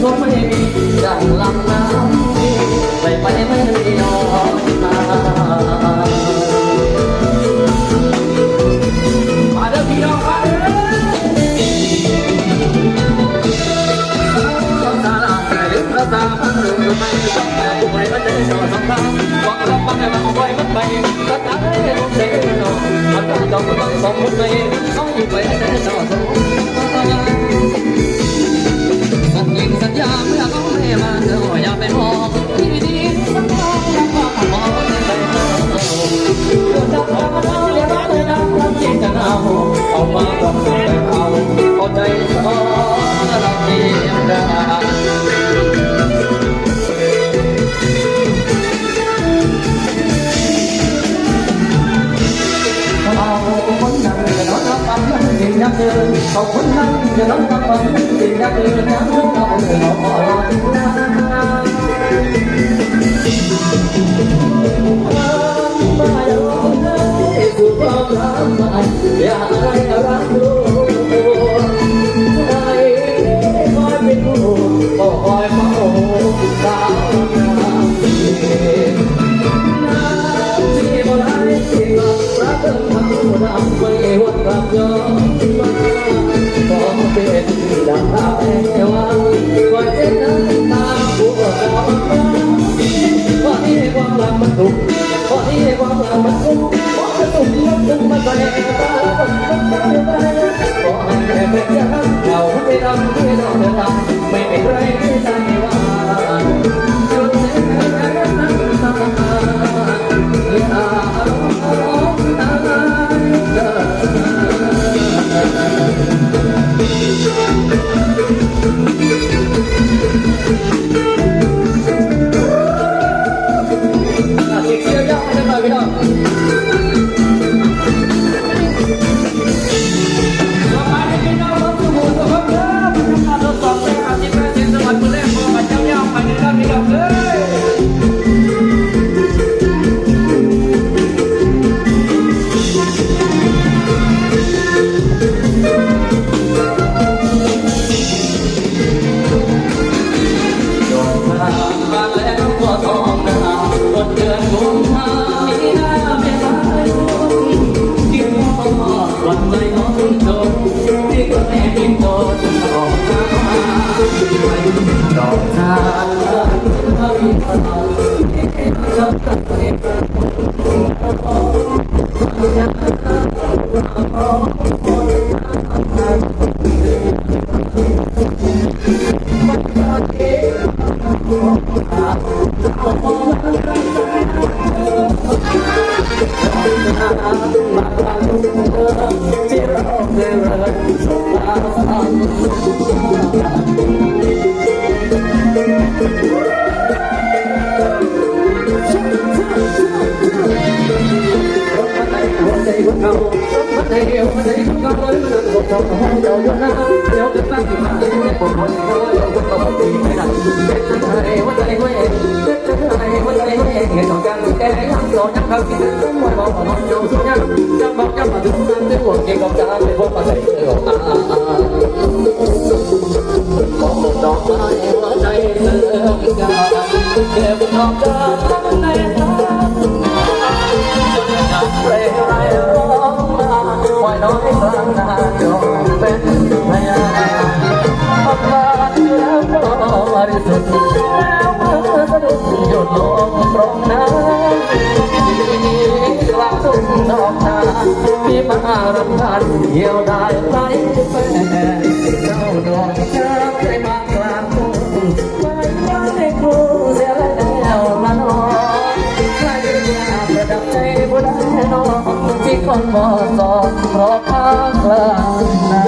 ก็ไม่มีดังลำน้ำที่ไปไม่มีนอนมาเด้อพี่น้องมาเด้อต้องสาราแต่ลึกระตาพันหนึ่งไม่ต้องแต่ไว้มันจะจอดสองทางหวังรับฟังให้มันไว้มันไปรักษาให้ผมเสียหน่อยมันต้องจอดต้องสองคนไปต้องอยู่ไปให้จอดสองสัญญิงสัญญาเมื่อเขาไม่มาเธออย่าไปมองที่ดีสักน้องรักว่ามองใจเธอเธอจะทำอะไรเรียกว่าเธอจะทำจริงจะเอามาบอกเธอเอาใจเธอเราเพียงได้เอาคนนั้นจะนอนรับฟังมันกินยักษ์เดินเอาคนนั้นจะนอนรับฟังมันกินยักษ์เดินนะเอาพอรอที่นั่นมาดูเลยสุภาพรำมาอย่าอะไรรักดูใครคอยเป็นผู้ก็คอยเฝ้าตามที่บ่ได้ที่รักเธอทำทำไม่วันรักย้อนมาขอเป็นดังราแค่ว่าคอยเจ็บน้ำตาผู้ก็จะมาพอที่ความรักมันถูกพอที่ความรักมันถูกพอจะถูกยกขึ้นมาใส่ตาคนคนตายไปขอให้แค่เป็นอย่างเราไม่ทำที่เราจะทำไม่เป็นไรที่ใจว่าจนเสียน้ำตาอย่าร้องไห้เสียงยาวไม่ได้เลยพี่น้องดอกจานพระวิภาจับตัดเองที่เราได้รักสมมาคนเรามันได้เดียวมันได้คนเราเลยมันต้องบอกต้องห้องเราอยู่นะเดี๋ยวจะตั้งที่มันจะปวดหัวเราเราคนเราตีไม่ได้เป็นใจว่าใจเว้ยเป็นใจว่าใจเว้ยเห็นต้องการแก้ยังรอยังเขาคิดถึงวันบอกว่าอยู่สุดยังยังบอกยังมาถึงนั้นถึงวันเกี่ยวกับการไปพบมาใส่เสื้อของดอกไม้ว่าใจเธอเก็บดอกจานในตาจับเรไรร้องมาไว้น้อยกลางนาจงเป็นพยานพักบ้านแล้วก็บริสุทธิ์แล้วเมื่อสะดุดหยุดลงตรงนั้นกลางทุ่งดอกนามีมารำพันเหี่ยวได้ไหลแฝงเจ้าดอกช้างได้มากลางทุ่งไม่ว่าให้ครูเสียแล้วมานอนใครอยากประดับใจผู้ใดน้องที่คนบ่สอนเพราะภาคกลางนา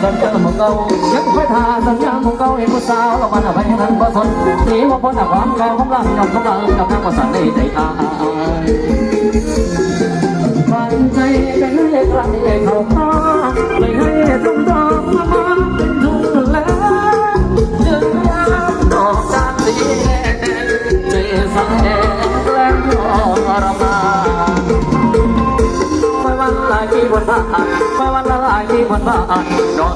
สัญญาหมู่เก่ายังคอยท่าสัญญาหมู่เก่าเห็นผู้สาวเราบ้านอะไรนั้นบ่สนหนีว่าพ้นความเก่าของเรายอมของเรากับทางภาษาในใจตาฝันใจกันให้ใครเข้ามาเลยให้ตรงมาเป็นทุนแล้วเดินยามดอกจานสีแดงใจสั่งแดงแรง มาวันละลายบนบ้านนอน